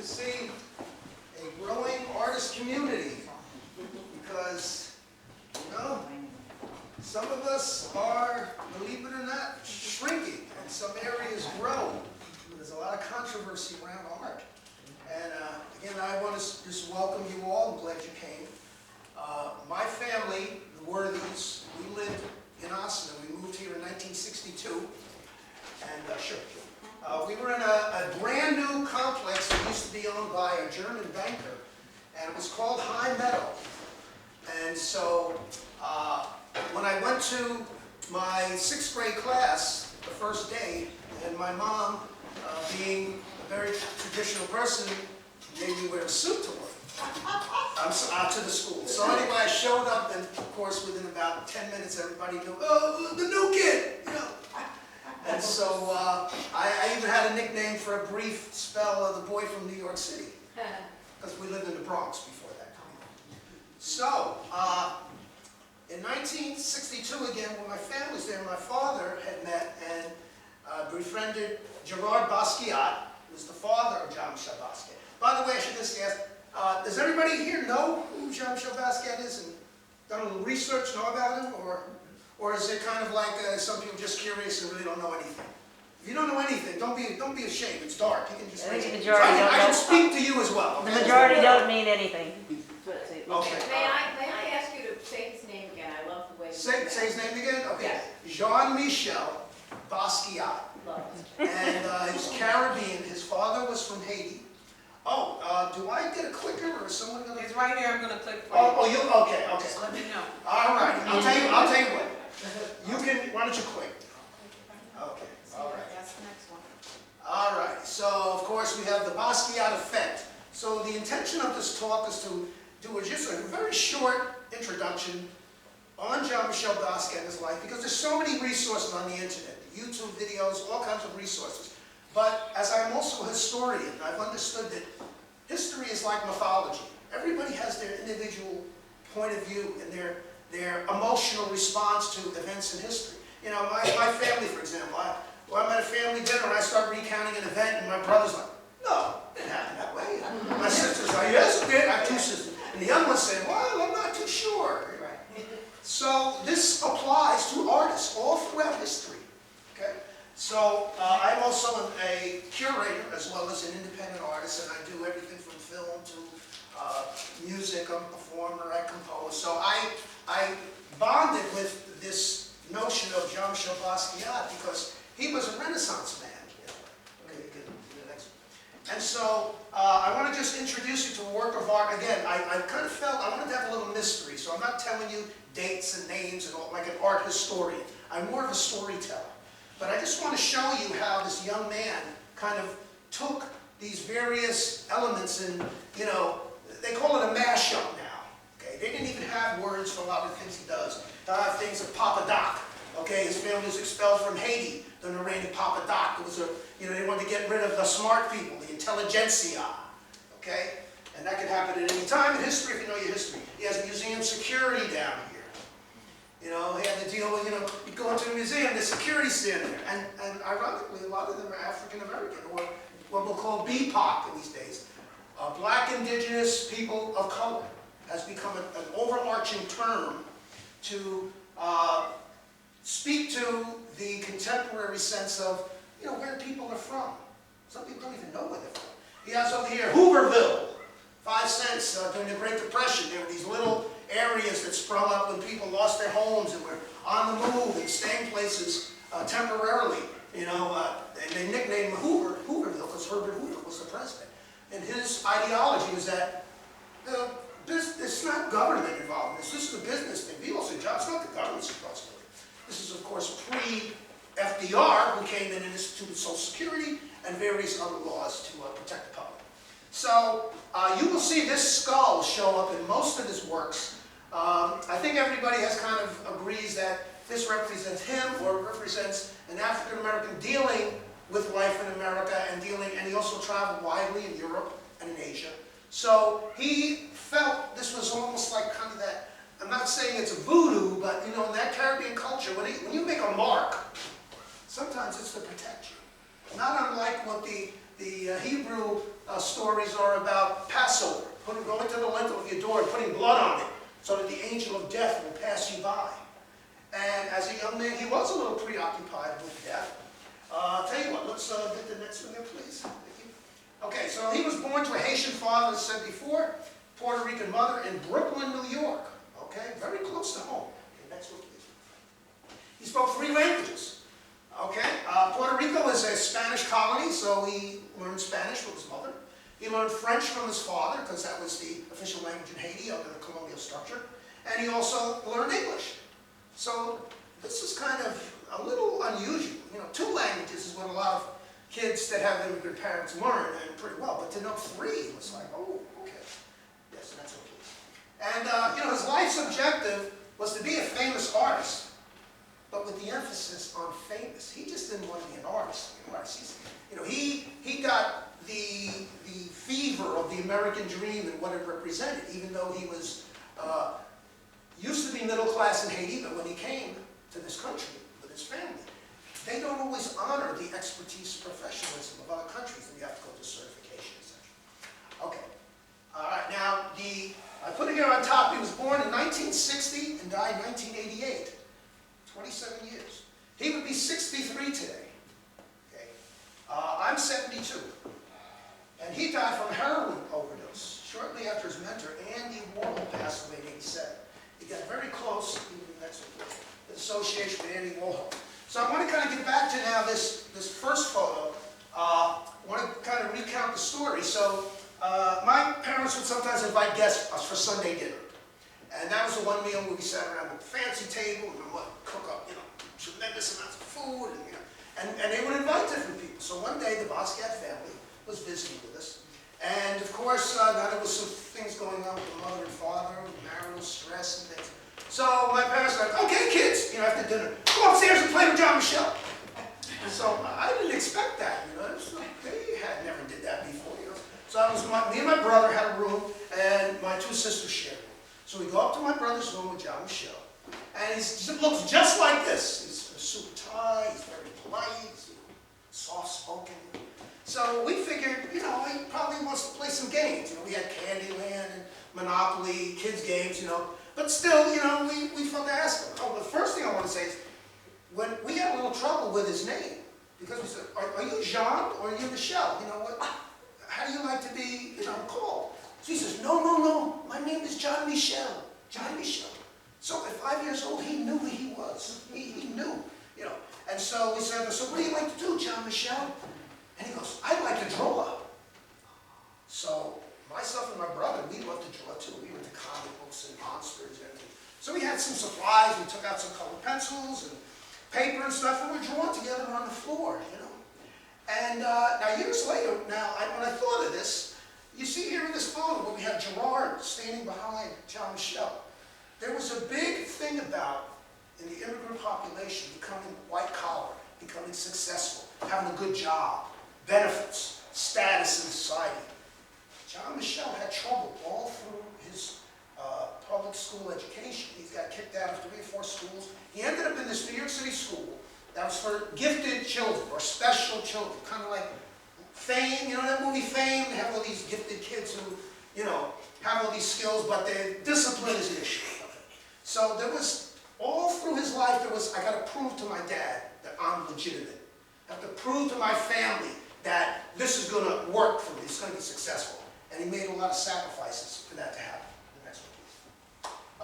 to see a growing artist community because, you know, some of us are, believe it or not, shrinking, and some areas grow. There's a lot of controversy around art. And again, I want to just welcome you all. I'm glad you came. My family, the Worthies, we lived in Ossning. We moved here in 1962. And sure. We were in a brand new complex that used to be owned by a German banker, and it was called High Meadow. And so when I went to my 6th grade class the first day, and my mom, being a very traditional person, made me wear a suit to work. To the school. So anyway, I showed up, and of course, within about 10 minutes, everybody knew, oh, the new kid, you know. And so I even had a nickname for a brief spell of the boy from New York City, because we lived in the Bronx before that. So in 1962, again, when my family was there, my father had met and befriended Gerard Basquiat, who was the father of Jean-Michel Basquiat. By the way, I should just ask, does everybody here know who Jean-Michel Basquiat is and done a little research, know about him? Or is it kind of like some people just curious and really don't know anything? If you don't know anything, don't be ashamed. It's dark. You can just I think raise the it. majority So don't I know. can speak to you as well. The Okay? majority don't mean anything. Okay. May I ask you to say his name again? I love the way you Say his name again? Okay. Yes. Jean-Michel Basquiat. Love And he's Caribbean. His father was from Haiti. Oh, do I get a clicker or is someone going to? It's right here, I'm going to click for you. Oh, you? Okay. Just let me know. All right. I'll tell you what. You can, why don't you click? Okay. All right. That's the next one. All right. So, of course, we have the Basquiat Effect. So the intention of this talk is to do just a very short introduction on Jean-Michel Basquiat and his life, because there's so many resources on the internet, YouTube videos, all kinds of resources. But as I'm also a historian, I've understood that history is like mythology. Everybody has their individual point of view and their emotional response to events in history. You know, my family, for example, I'm at a family dinner and I start recounting an event and my brother's like, no, it didn't happen that way. My sister's like, yes, it did. I have 2 sisters. And the young one's saying, well, I'm not too sure. So this applies to artists all throughout history. Okay? So I'm also a curator as well as an independent artist, and I do everything from film to music. I'm a performer, I compose. So I bonded with this notion of Jean-Michel Basquiat because he was a Renaissance man. You know? Okay, you can do the next one. And so I want to just introduce you to a work of art. Again, I kind of felt I wanted to have a little mystery, so I'm not telling you dates and names and all, like an art historian. I'm more of a storyteller. But I just want to show you how this young man kind of took these various elements and, you know, they call it a mashup now. Okay, they didn't even have words for a lot of the things he does. Things of Papa Doc. Okay, his family was expelled from Haiti during the reign of Papa Doc. It was they wanted to get rid of the smart people, the intelligentsia. Okay, and that could happen at any time in history if you know your history. He has museum security down here. You know, he had to deal with, you go into a museum, there's security standing there. And ironically, a lot of them are African American, or what we'll call BIPOC in these days. Black, indigenous, people of color has become an overarching term to speak to the contemporary sense of, where people are from. Some people don't even know where they're from. He has over here Hooverville, 5 cents during the Great Depression. There were these little areas that sprung up when people lost their homes and were on the move and staying places temporarily. And they nicknamed Hooverville because Herbert Hoover was the president. And his ideology was that it's not government involved in this. This is a business thing. People say, John, it's not the government's responsibility. This is, of course, pre-FDR, who came in and instituted Social Security and various other laws to protect the public. So you will see this skull show up in most of his works. I think everybody has kind of agrees that this represents him or represents an African American dealing with life in America and he also traveled widely in Europe and in Asia. So he felt this was almost like kind of that, I'm not saying it's a voodoo, but in that Caribbean culture, when you make a mark, sometimes it's to protect you. Not unlike what the The Hebrew stories are about Passover, going to the lintel of your door and putting blood on it so that the angel of death will pass you by. And as a young man, he was a little preoccupied with death. I'll tell you what, let's get the next one there, please. Thank you. Okay, so he was born to a Haitian father, as I said before, Puerto Rican mother in Brooklyn, New York. Okay, very close to home. Okay, next one, please. He spoke 3 languages. Okay, Puerto Rico is a Spanish colony, so he learned Spanish from his mother. He learned French from his father, because that was the official language in Haiti under the colonial structure. And he also learned English. So this is kind of a little unusual. You know, 2 languages is what a lot of kids that have immigrant parents learn, and pretty well. But to know 3 was like, oh, okay. Yes, that's okay. And you know, his life's objective was to be a famous artist, but with the emphasis on famous. He just didn't want to be an artist. You know, he got the fever of the American dream and what it represented, even though he was used to be middle class in Haiti, but when he came to this country with his family, they don't always honor the expertise and professionalism of other countries, and you have to go to certification, etc. Okay. All right, now, I put it here on top. He was born in 1960 and died in 1988. 27 years. He would be 63 today. Okay. I'm 72. And he died from heroin overdose shortly after his mentor, Andy Warhol, passed away in 87. He got very close, that's the association with Andy Warhol. So I want to kind of get back to now this first photo. I want to kind of recount the story. So my parents would sometimes invite guests for Sunday dinner. And that was the one meal where we sat around with a fancy table and would cook up, you know, tremendous amounts of food, and, you know, and they would invite different people. So one day the Basquiat family was visiting with us. And of course, now there was some things going on with the mother and father, marital stress and things. So my parents were like, okay kids, you know, after dinner, go upstairs and play with Jean-Michel. So I didn't expect that, you know, it's like, they had never did that before, you know. So me and my brother had a room, and my 2 sisters shared a room. So we go up to my brother's room with Jean-Michel, and he looks just like this. He's a suit and tie, he's very polite, he's soft-spoken. So we figured, you know, he probably wants to play some games. You know, we had Candyland and Monopoly, kids' games, you know. But still, you know, we felt to ask him. Oh, the first thing I want to say is, when we had a little trouble with his name, because we said, are you Jean or are you Michel? You know, how do you like to be, you know, called? So he says, no, my name is Jean-Michel. Jean-Michel. So at 5 years old, he knew who he was. He knew, you know. And so we said, so what do you like to do, Jean-Michel? And he goes, I like to draw. So myself and my brother, we loved to draw too. We were into comic books and monsters and everything. So we had some supplies. We took out some colored pencils and paper and stuff, and we were drawing together on the floor, you know. And now years later, when I thought of this, you see here in this photo where we have Gerard standing behind Jean-Michel. There was a big thing about, in the immigrant population, becoming white collar, becoming successful, having a good job, benefits, status in society. Jean-Michel had trouble all through his public school education. He got kicked out of 3 or 4 schools. He ended up in this New York City school that was for gifted children, or special children, kind of like Fame, you know that movie Fame? They have all these gifted kids who, you know, have all these skills, but their discipline is an issue. So there was, all through his life, I got to prove to my dad that I'm legitimate. I have to prove to my family that this is going to work for me, it's going to be successful. And he made a lot of sacrifices for that to happen. The next one,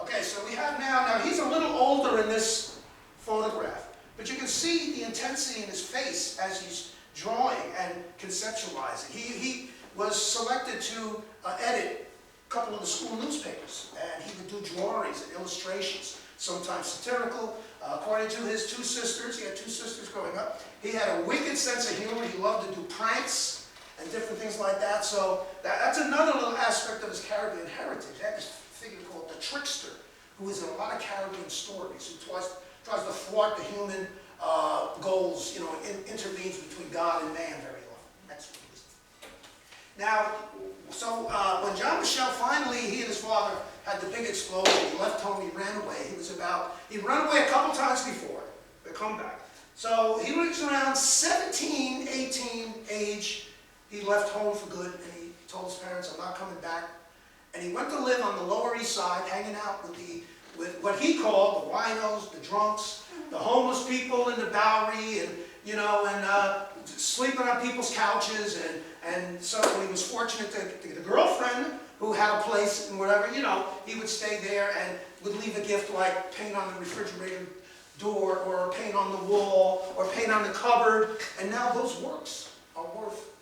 please. Okay, so we have now he's a little older in this photograph, but you can see the intensity in his face as he's drawing and conceptualizing. He was selected to edit a couple of the school newspapers, and he would do drawings and illustrations, sometimes satirical. According to his 2 sisters, he had 2 sisters growing up, he had a wicked sense of humor. He loved to do pranks and different things like that. So that's another little aspect of his Caribbean heritage. He had this figure called the trickster, who is in a lot of Caribbean stories, who tries to thwart the human goals, you know, intervenes between God and man very often. Next one, please. Now, so when Jean-Michel finally, he and his father had the big explosion, he left home, he ran away. He'd run away a couple times before, the comeback. So he was around 17, 18 age, he left home for good, and he told his parents, I'm not coming back. And he went to live on the Lower East Side, hanging out with what he called the winos, the drunks, the homeless people in the Bowery, and sleeping on people's couches. And so when he was fortunate to get a girlfriend who had a place and whatever, he would stay there and would leave a gift like paint on the refrigerator door, or paint on the wall, or paint on the cupboard. And now those works are worth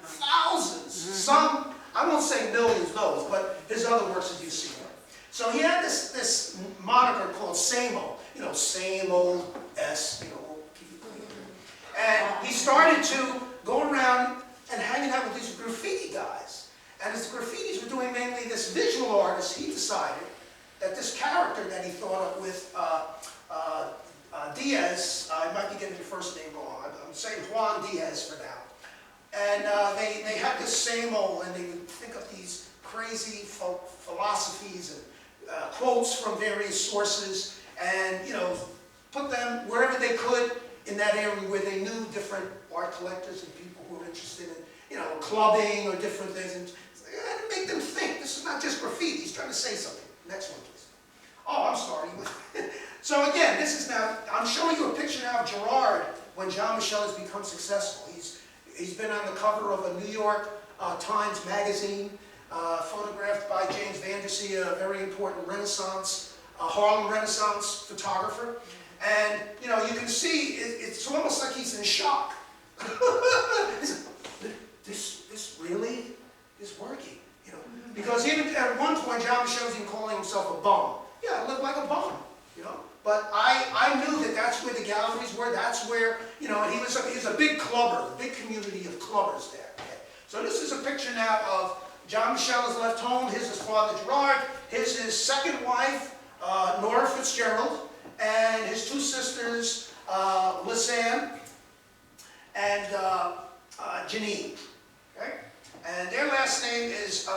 thousands. Some, I won't say millions, those, but his other works as you see there. So he had this moniker called Same Old, same old S, keep it clean. And he started to go around and hanging out with these graffiti guys. And as the graffitis were doing mainly this visual artist, he decided that this character that he thought up with Diaz, I might be getting the first name wrong, I'm saying Juan Diaz for now. And they had this same old, and they would think of these crazy philosophies and quotes from various sources, and put them wherever they could in that area where they knew different art collectors and people who were interested in clubbing or different things, and make them think. This is not just graffiti. He's trying to say something. Next one, please. Oh, I'm sorry. So again, this is now, I'm showing you a picture now of Gerard when Jean-Michel has become successful. He's been on the cover of a New York Times magazine, photographed by James Vandersea, a very important Renaissance, Harlem Renaissance photographer. And, you can see, it's almost like he's in shock. This really is working, Because even at one point, Jean-Michel was even calling himself a bum. Yeah, I live like a bum, But I knew that that's where the galleries were. That's where, and he was a big clubber, a big community of clubbers there. Okay. So this is a picture now of Jean-Michel has left home. Here's his father, Gerard. Here's his second wife, Nora Fitzgerald, and his two sisters, Lisanne and Janine. Okay? And their last name is,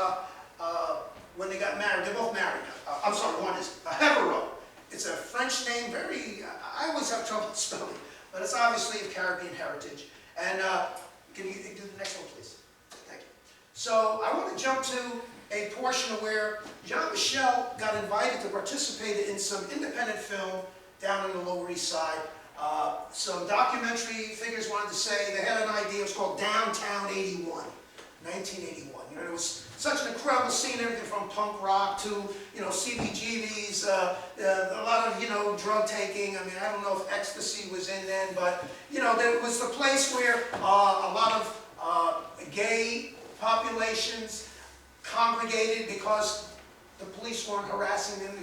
when they got married, they're both married. I'm sorry, one is Heriveaux. It's a French name, I always have trouble spelling, but it's obviously of Caribbean heritage. And can you do the next one, please? Thank you. So I want to jump to a portion where Jean-Michel got invited to participate in some independent film down in the Lower East Side. Some documentary figures wanted to say, they had an idea, it was called Downtown 81, 1981. It was such an incredible scene, everything from punk rock to, CBGBs, a lot of, drug taking. I mean, I don't know if ecstasy was in then, but, there was the place where a lot of gay populations congregated because the police weren't harassing them.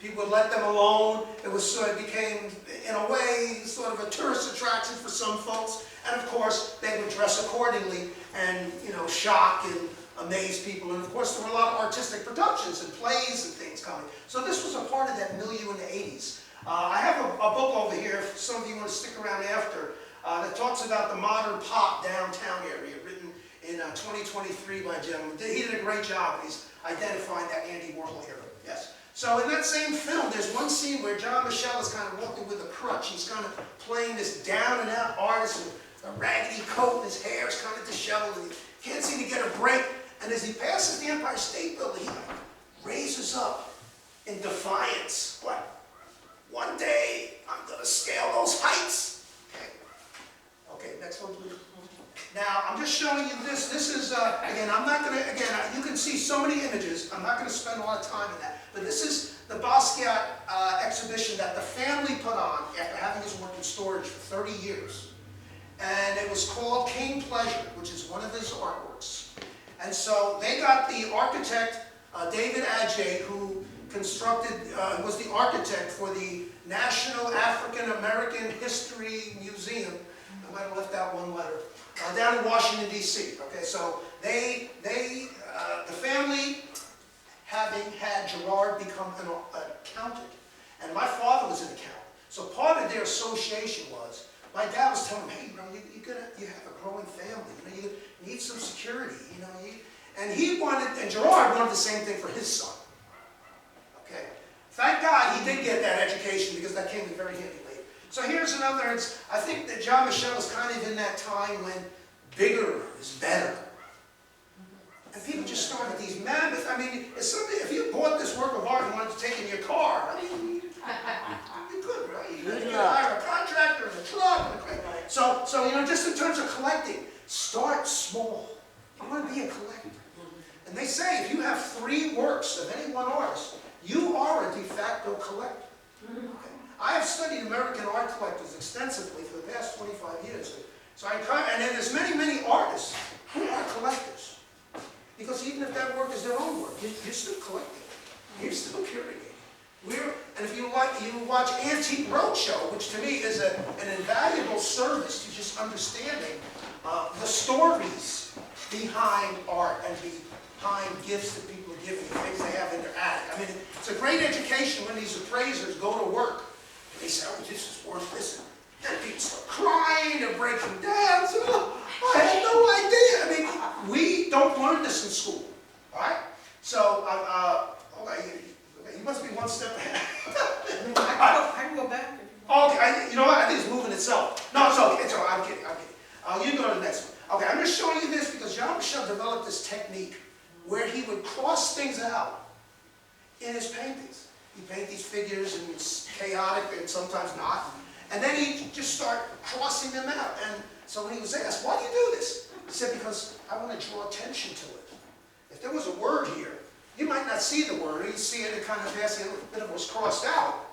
People would let them alone. It was sort of became, in a way, sort of a tourist attraction for some folks. And of course, they would dress accordingly and, shock and amaze people. And of course, there were a lot of artistic productions and plays and things coming. So this was a part of that milieu in the 80s. I have a book over here, if some of you want to stick around after, that talks about the modern pop downtown area, written in 2023 by a gentleman. He did a great job. He's identifying that Andy Warhol era. Yes. So in that same film, there's one scene where Jean-Michel is kind of walking with a crutch. He's kind of playing this down-and-out artist with a raggedy coat, and his hair is kind of disheveled, and he can't seem to get a break. And as he passes the Empire State Building, he raises up in defiance. Like, one day, I'm going to scale those heights. Okay, next one, please. Now, I'm just showing you this. This is, again, I'm not going to, again, you can see so many images. I'm not going to spend a lot of time in that. But this is the Basquiat exhibition that the family put on after having his work in storage for 30 years. And it was called King Pleasure, which is one of his artworks. And so they got the architect, David Adjaye, who constructed, was the architect for the National African American History Museum. I might have left out one letter. Down in Washington, D.C. Okay, so the family, having had Gerard become an accountant, and my father was an accountant. So part of their association was, my dad was telling me, hey, you have a growing family, you need some security, and he wanted, and Gerard wanted the same thing for his son. Okay, thank God he did get that education, because that came in very handy later. So here's another, I think that Jean-Michel was kind of in that time when bigger is better. I mean, if you bought this work of art and wanted to take it in your car, I mean, you could, right? You could hire a contractor and a truck. So, you know, just in terms of collecting, start small. You want to be a collector. And they say if you have 3 works of any one artist, you are a de facto collector. Okay. I have studied American art collectors extensively for the past 25 years. So and then there's many, many artists who are collectors. Because even if that work is their own work, you're still collecting. You're still curating. And if you watch Antique Roadshow, which to me is an invaluable service to just understanding the stories behind art and behind gifts that people are giving, things they have in their attic. I mean, it's a great education when these appraisers go to work. They say, oh, this is worth this. And people start crying, they're breaking down. So, I had no idea. I mean, we don't learn this in school. All right? So, you must be one step ahead. I can go back. Okay, you know what? I think it's moving itself. No, it's okay. It's all right. I'm kidding. You can go to the next one. Okay, I'm just showing you this because Jean-Michel developed this technique where he would cross things out in his paintings. He'd paint these figures and it's chaotic and sometimes not. And then he'd just start crossing them out. And so when he was asked, why do you do this? He said, because I want to draw attention to it. If there was a word here, you might not see the word. You'd see it kind of passing, a bit of it was crossed out.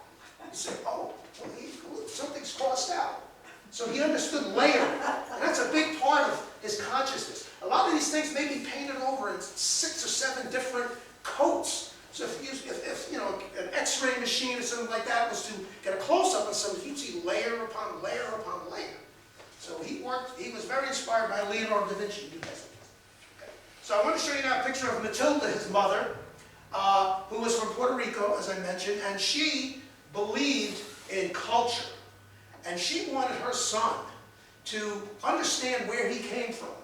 You say, oh, well, something's crossed out. So he understood layering. And that's a big part of his consciousness. A lot of these things may be painted over in 6 or 7 different coats. So if you know, an X-ray machine or something like that was to get a close-up of something, you'd see layer upon layer upon layer. So he was very inspired by Leonardo da Vinci. Okay. So I want to show you now a picture of Matilda, his mother, who was from Puerto Rico, as I mentioned, and she believed in culture. And she wanted her son to understand where he came from.